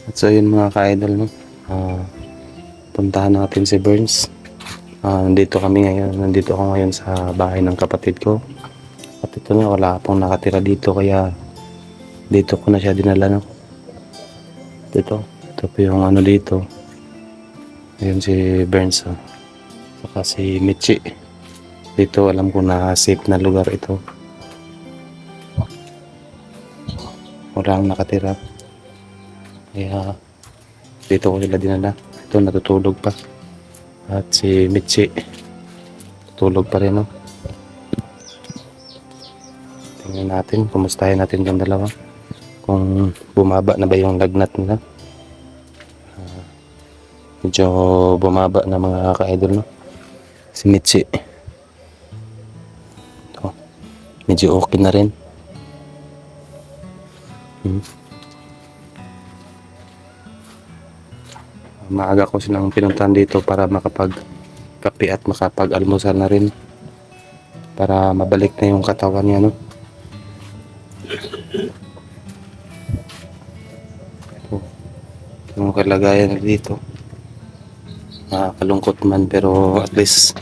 At so yun mga ka-idol, no? Ah, puntahan natin si Burns. Nandito ako ngayon sa bahay ng kapatid ko. At ito na, wala pong nakatira dito kaya dito ko na siya dinala, no? Ito po yung ano dito. Ayun si Burns, oh. Saka si Michi. Dito alam ko na safe na lugar ito. Walang nakatira. Kaya dito ko sila dinala. Ito natutulog pa. At si Michi tutulog pa rin, no? Tingnan natin, kumustahin natin yung dalawa. Kung bumaba na ba yung lagnat nila. Medyo bumaba na mga ka-idol, no? Si Michi. Ito, medyo okay na rin. Maaga ko silang pinuntahan dito para makapag-kape at makapag-almusal na rin. Para mabalik na yung katawan niya, no? Ito, yung kalagayan dito. Nakakalungkot man pero at least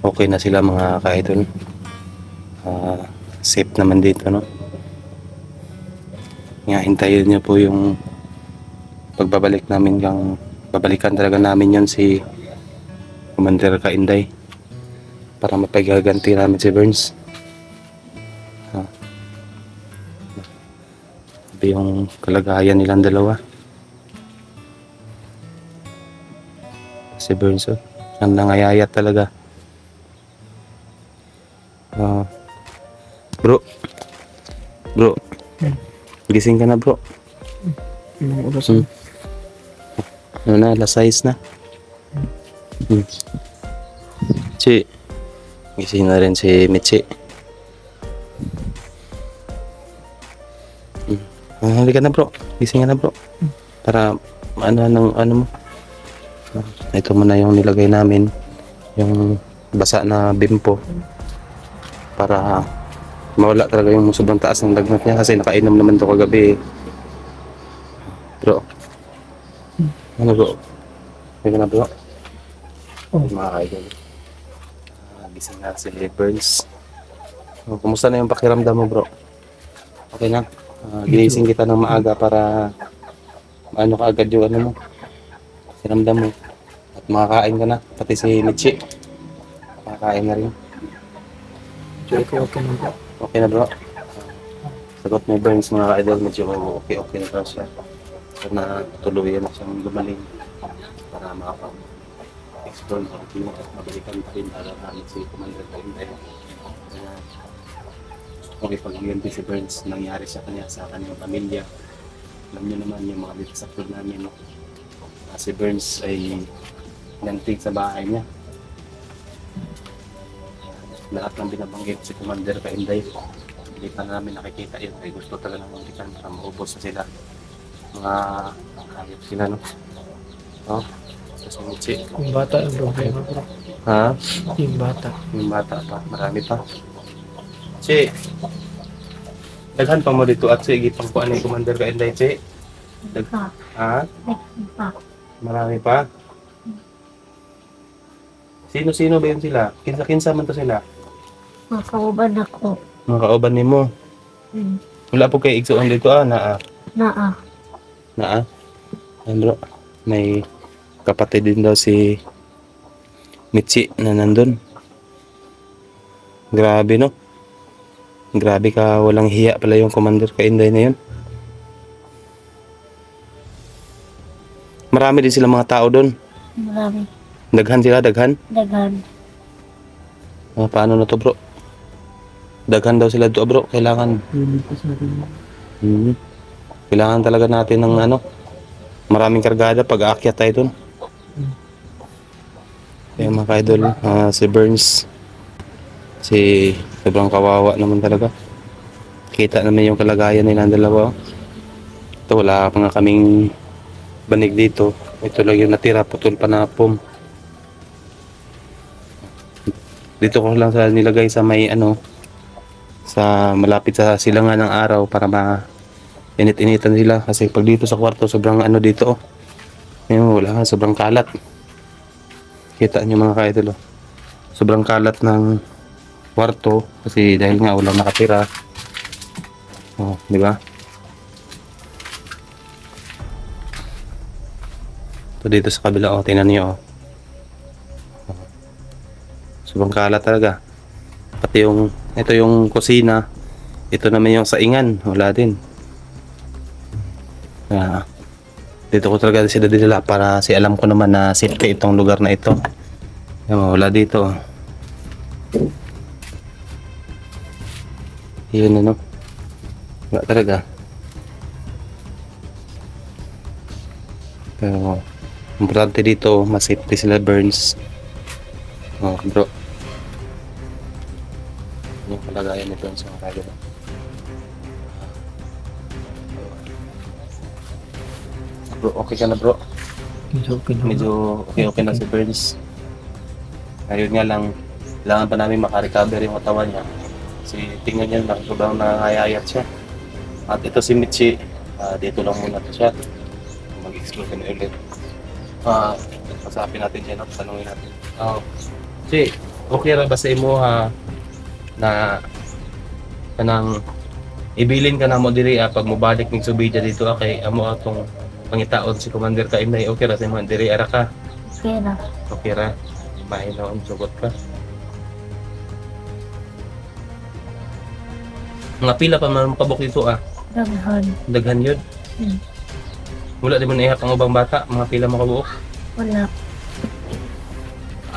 okay na sila mga ka-idol. Safe naman dito, no? Nga, hintayin niyo po yung pagbabalik namin babalikan talaga namin yon si Commander Kainday para mapagaganti namin si Burns. Sabi yung kalagayan nilang dalawa. Si Burns, oh, ang nangayayat talaga. Bro, gising ka na, bro. Oras Ano na, alas 6 na. Chi, gising na rin si Michi. Halika na, bro. Gising ka na, bro. Para ano mo. Ito muna yung nilagay namin. Yung basa na bimpo. Para mawala talaga yung sobrang taas ng lagnat niya kasi nakainom naman to kagabi. Bro. Ano, bro? Halika na, bro. Mga idol. Gising na si Burns. Kumusta na yung pakiramdam mo, bro? Okay na? Ginising kita ng maaga para maano ka agad yung ano mo, pakiramdam mo. At makakain ka na. Pati si Michi. Makakain na rin. okay na po. Okay na, bro? Sagot mo, Burns, mga ka-idol. Medyo okay na daw siya. Sana tuluyan na siyang gumaling para makapag-explore na rin at mabalikan pa rin para namin si Commander Kainday. Kaya gusto kong ipag-iwanti si Burns nangyari sa kanya sa kanyang pamilya. Alam niyo naman yung mga disaster namin, no? Si Burns ay nantig sa bahay niya. Lahat ng binabanggit si Commander Kainday, hindi pa namin nakikita yun. Ay gusto talaga ng mangikan para maubos na sila. Mga hayop sila, no? Oh, sa Michi. Yung bata ang problema, bro. Ha? Yung bata. Yung bata pa, marami pa. Che, daghan pa mo dito at sige pang kuan ni Commander Kainday, Che. Ha? Marami pa. Sino-sino ba yun sila? Kinsa-kinsa man to sila? Makauban ako. Mga kauban nimo. Wala po kay igsuon dito, naa. Naa. Bro, may kapatid din daw si Michi na nandun. Grabe, no? Grabe ka, walang hiya pala yung Commander Kainday na yun. Marami din sila mga tao doon. Marami. Daghan sila, daghan. Daghan. Paano na to, bro? Daghan daw sila to, bro. Kailangan. Kailangan talaga natin ng ano, maraming kargada pag aakyat tayo doon. Kaya mga ka-idol, si Burns, sobrang kawawa naman talaga. Kita naman yung kalagayan nila ng dalawa. Ito, wala pa nga kaming banig dito. Ito lang yung natira, putol pa na pom. Dito ko lang sa nilagay sa may ano, sa malapit sa silangan ng araw para init-initan sila kasi pag dito sa kwarto sobrang ano dito oh. Ayun, wala, sobrang kalat. Kita nyo mga ka-idol oh. Sobrang kalat ng kwarto kasi dahil nga walang nakatira. Oh, di ba? Ito dito sa kabila oh, tingnan niyo oh. Sobrang kalat talaga. Pati yung ito yung kusina. Ito naman yung saingan, wala din. Dito ko talaga sila dinala para si alam ko naman na safety itong lugar na ito. Yan, wala dito. Yun ano. Wala talaga. Pero importante dito, mas safety sila Burns. Oh, bro. Yung kalagayan ni Burns mga kagano. Bro, okay ka na bro? Medyo okay na. Medyo okay na si Burns. Ngayon nga lang, kailangan pa namin makarecover yung katawan niya. Kasi tingnan niya lang, sobrang nangayayat siya. At ito si Mitchie, dito lang muna to siya. Mag-explore kami ulit. Pasapin natin siya, no? Tanungin natin. Si, okay ra ba sa imo na kanang ibilin ka na mo diri pag mobalik ning subida dito kay amo atong pangitaon si Commander Kainay, okay ra sa imo diri ara ka? Pera. Okay ra. Mahinaon sugot ka. Mga pila pa man makabuk dito Daghan. Daghan yun. Hmm. Wala di mo naihat ang ubang bata, mga pila makabuok. Wala.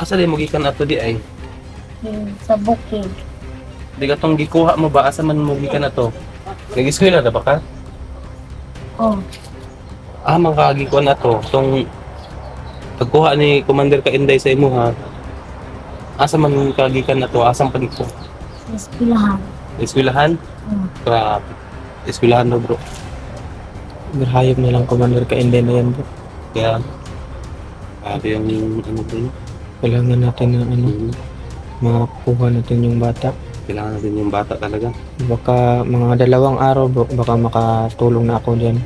Asa di mo gikan ato di ay? Yung sa bukid. Di ka tong gikuha mo ba asa man mo gikan ato? Nag-eskwela na ba ka? Oh. Makagikuha na to. Tong pagkuha ni Commander Kainday sa imo asa man kagikan na to? Asang panito? Sa eskwelahan. Eskwelahan? Oh. Grabe. Eskwelahan no bro. Hayop na lang Commander Kainday na yan bro. Kaya grabe yung ano bro. Kailangan natin na ano, makuha natin yung bata. Kailangan natin yung bata talaga. Baka mga 2 araw bro, baka makatulong na ako dyan.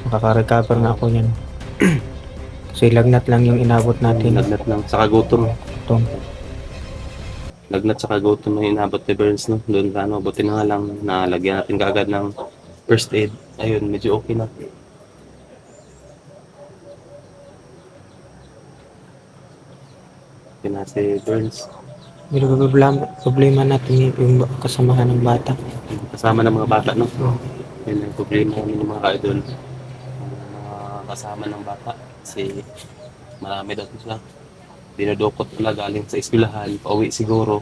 Makaka-recover na ako dyan. Kasi lagnat lang yung inabot natin. Lagnat lang. Saka gutom. Ito. Lagnat saka gutom na inabot ni Burns no. Doon ka ano, buti na nga lang nalagyan natin kaagad ng first aid. Ayun, medyo okay na. Okay na si Burns. Pero problema natin yung kasamahan ng bata. Kasama ng mga bata no. Yun ang problema namin ng mga idol. Mga kasama ng bata. Kasi marami daw sila. Dinudukot nila galing sa eskwelahan. Pauwi siguro.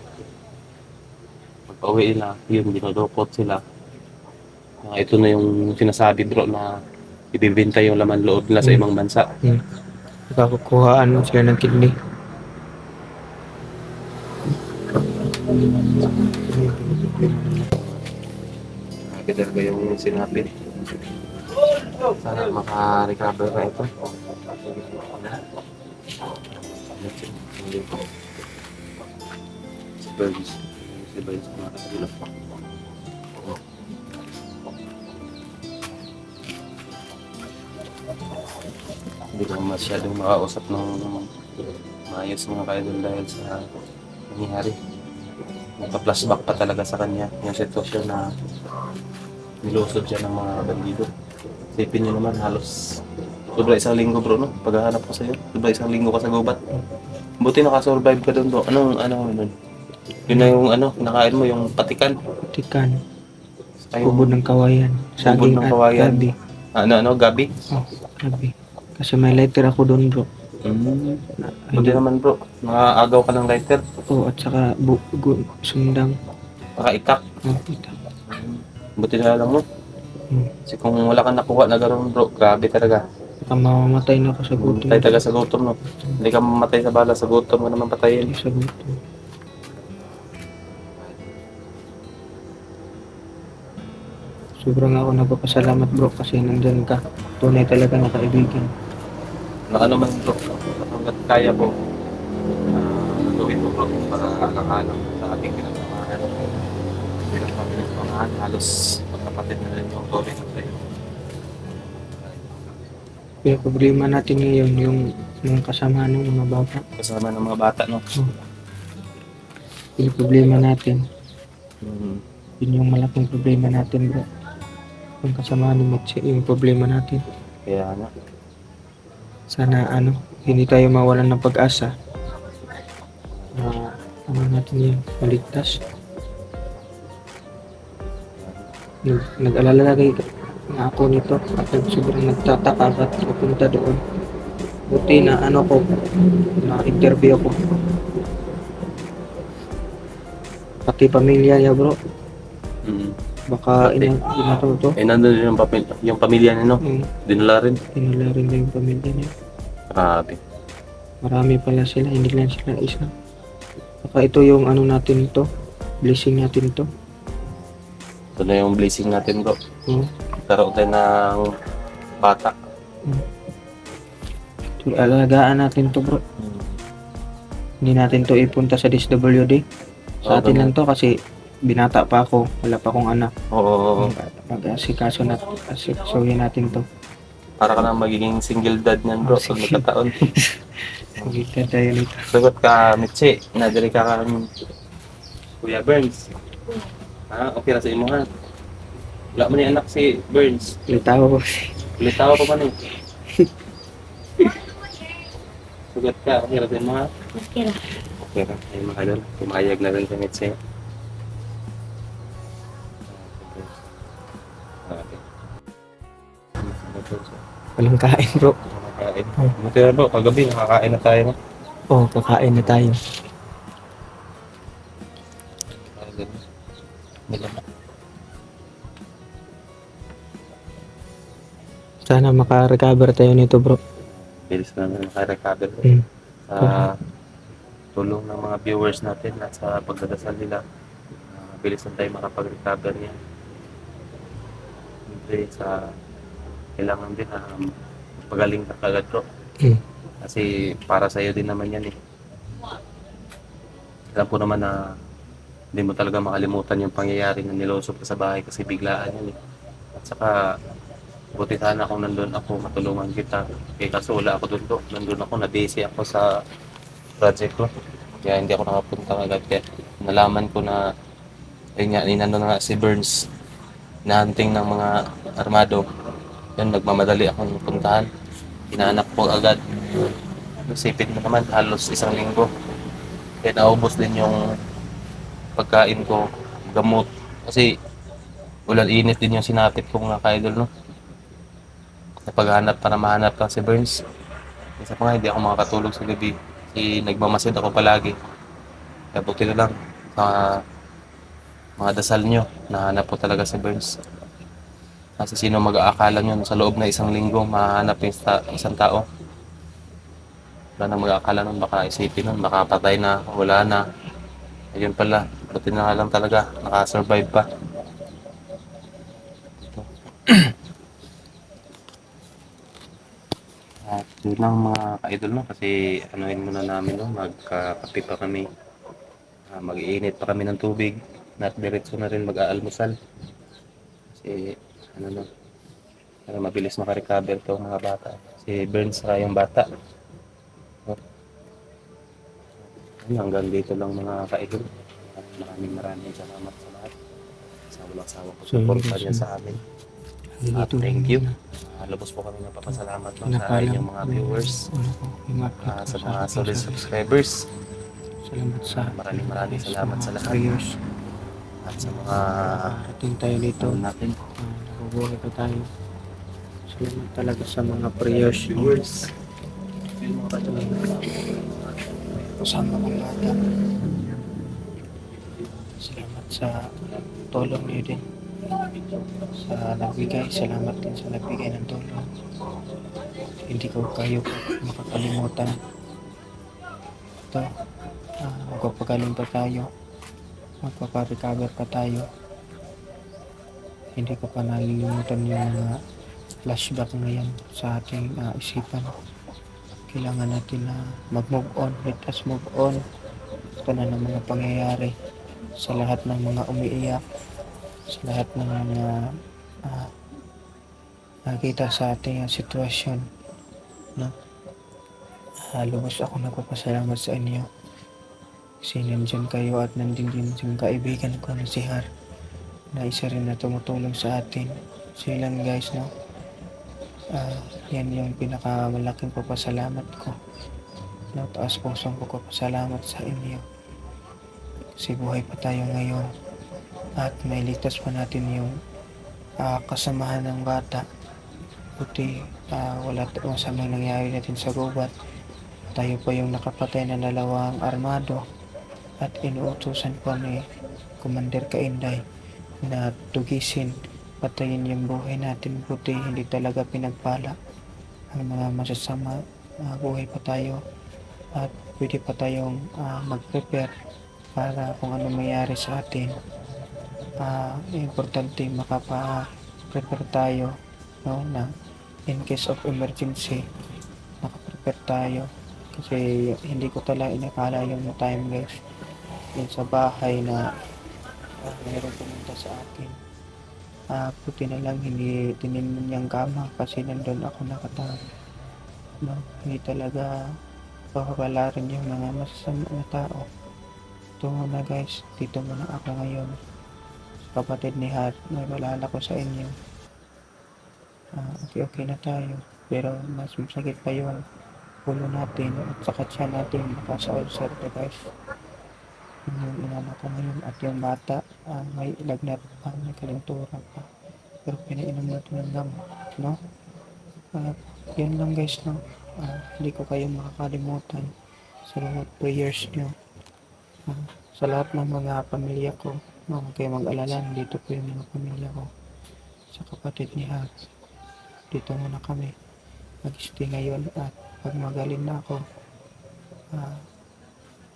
Pag pauwi nila, yun, dinudukot sila. Ito na yung sinasabi bro na ibibenta yung laman loob nila sa ibang bansa. Nakakukuhaan sila ng kidney. Nakakita ba yung sinapit? Sana maka-recover na ito. Si Burns. Si Burns mga katulog. Hindi ko masyadong makausap ng maayos mga kaidol dahil sa nangyari. Nagpa-flashback pa talaga sa kanya yung sitwasyon na nilusod siya ng mga bandido. Isipin nyo naman, halos sobra 1 linggo bro, no? Paghahanap ko sa'yo, sobra 1 linggo ka sa gubat. Buti nakasurvive ka doon bro. Anong nun? Yun na yung nakain mo, yung patikan. Tikan. Ay, Kubod ng kawayan. Kubod ng Saging at kawayan. gabi. Gabi? Oh, gabi. Kasi may lighter ako doon bro. Buti naman bro, nakaagaw ka ng lighter. Oo, at saka sundang. Pakaitak. Oh, ito. Buti na lang mo. Hmm. Kasi kung wala kang nakuha na gano'n bro, grabe talaga. Baka mamamatay na ako sa gutom. Patay talaga sa gutom, no? Hindi ka mamatay sa bala, sa gutom ka naman patayin. Sa gutom. Sobrang ako nagpapasalamat bro kasi nandyan ka. Tunay talaga na kaibigan. Na ano man bro, hanggat kaya po, gawin mo bro para alang-alang sa ating pinagmamahan. Pinagmamahan, halos magkapatid na rin yung gawin sa'yo. Kaya problema natin ngayon yung mga kasama ng mga bata. Kasama ng mga bata, no? Yung problema natin. Mm. Yun yung malaking problema natin, bro. Yung kasama ni Mitzi, yung problema natin. Kaya nga. Sana hindi tayo mawalan ng pag-asa. Natin yung maligtas. Nag-alala lagi na ako nito kapag sobrang nagtataka at pupunta doon. Buti na na-interview ako. Pati pamilya niya, bro. Mm. Baka Pati. inatuto. Nandun yung pamilya niya, no? Dinala rin. Tinula rin na yung pamilya niya. Grabe. Marami pala sila, hindi lang sila isa. Baka ito yung natin to, blessing natin to. Ito na yung blessing natin, bro. Oh. Karoon tayo ng bata. So, alagaan natin to, bro. Hindi natin to ipunta sa DSWD. Sa atin lang to kasi binata pa ako, wala pa akong anak. Oo. Mag-asikaso asikasuhin natin to. Para ka na magiging single dad niyan, bro. Pag nagkataon. Sige ka tayo nito. Sagot ka, Mitzi. Nadali ka kang Kuya Burns. Okay na sa imo, ha? Wala mo ni anak si Burns. Litaw ko. Ulitaw pa man eh. Sagot ka, okay na sa imo, ha? Okay lang. Okay na. Ay, mga idol. Pumayag na rin si Mitzi. Okay. Walang kain, bro. Nakakain. Buti na, bro. Kagabi, nakakain na tayo, no? Oh, kakain na tayo. Sana maka-recover tayo nito, bro. Bilis na naka-recover Mm. sa tulong ng mga viewers natin at sa pagdadasal nila. Bilis na tayo makapag-recover niya. Siyempre sa kailangan din na pagaling ka kagad, bro. Mm. Kasi para sa iyo din naman yan eh. Alam ko naman na hindi mo talaga makalimutan yung pangyayari na nilusog ka sa bahay kasi biglaan yan eh. At saka buti sana kung nandun ako, matulungan kita. Kaso wala ako doon, bro. Nandun ako, na-busy ako sa project ko. Kaya hindi ako nakapunta agad. Kaya nalaman ko na ayun nga, nandun na nga si Burns na hunting ng mga armado. Yun, nagmamadali akong puntahan. Hinahanap ko agad. Nasipit mo naman, halos 1 linggo. Kaya naubos din yung pagkain ko, gamot. Kasi ulan init din yung sinapit ko mga ka-idol, no? Sa paghahanap para mahanap ka si Burns. Isa pa nga, hindi ako makakatulog sa gabi. Kasi nagmamasid ako palagi. Kaya buti na lang sa mga dasal nyo, nahanap ko talaga si Burns. Kasi sino mag-aakala nyo sa loob na 1 linggo, mahanap yung isang tao. Wala nang mag-aakala nun, baka isipin nun, baka patay na, wala na. Ayun pala, buti na nga lang talaga, nakasurvive pa. At yun lang mga ka-idol, no? Kasi anuin muna namin, no? Magkakape pa kami. Mag-iinit pa kami ng tubig. At diretso na rin mag-aalmusal. Kasi no? Para mabilis makarecover to mga bata. Si Burns sa yung bata. No? Hanggang dito lang mga ka-idol. Maraming salamat sa lahat. Sa walang sawa ko suporta niya sa amin. At thank you. Lubos po kami napapasalamat no, sa inyong mga viewers, sa mga solid subscribers. Salamat sa Maraming salamat sa lahat. prayers. At sa mga Ating tayo dito. natin. Nabubuhay pa tayo. Salamat talaga sa mga prayers. Viewers. Kasama ng bata. Salamat sa tulong niyo din. Sa nagbigay, salamat din sa nagbigay ng tulong. Hindi ko kayo makakalimutan. Ito, magpapagaling pa tayo. Magpaparecover pa tayo. Hindi ko pa nalilimutan yung mga flashback ngayon sa ating isipan. Kailangan natin na mag-move on. Let us move on. Ito na ng mga pangyayari sa lahat ng mga umiiyak, sa lahat ng mga nakita sa ating sitwasyon. no? Lubos ako nagpapasalamat sa inyo kasi nandyan kayo at nandun din yung kaibigan ko na si Har na isa rin na tumutulong sa atin. So yun lang guys, no? Yan yung pinakamalaking papasalamat ko. No, taas pusong pagpapasalamat sa inyo. Kasi buhay pa tayo ngayon at may ligtas pa natin yung kasamahan ng bata. Buti wala sa mga nangyari natin sa gubat. Tayo pa yung nakapatay na 2 armado at inuutusan pa ni Commander Kainday na tugisin, patayin yung buhay natin. Buti hindi talaga pinagpala ang mga masasama. Buhay pa tayo at pwede pa tayong mag-prepare para kung ano mayari sa atin. Importante makapa-prepare tayo, no, na in case of emergency nakaprepare tayo kasi hindi ko talaga inakala yung time guys yun sa bahay na mayroong pumunta sa akin. Buti na lang hindi tininan niyang kama kasi nandun ako nakatayo, no? Hindi talaga papapalarin yung mga masasama na tao. Ito muna guys, dito muna ako ngayon sa kapatid ni Har. Nagbalala ko sa inyo, okay na tayo pero mas masakit pa yung ulo natin at saka tiyan natin baka sa ulcer to guys. Yung inano ko ngayon at yung bata may lagnat pa, may kalinturan pa pero pinainom natin ng gamot, no? Yun lang guys, no? Hindi ko kayo makakalimutan sa mga prayers nyo. Sa lahat ng mga pamilya ko, huwag kayo mag-alala, dito po yung mga pamilya ko sa kapatid ni Har. Dito muna kami mag-stay ngayon at pag magaling na ako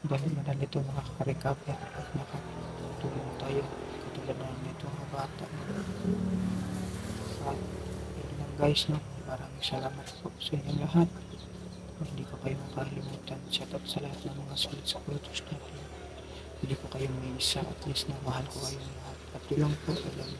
madali ito makaka-recover at makatulong tayo katulad na ito mga bata. Yun lang guys, no? Maraming salamat po sa inyong lahat. Hindi ko kayo makalimutan. Shout out sa lahat ng mga solid supporters natin. Hindi ko kayo may isa, at least na mahal ko kayong lahat. At yun lang po, alam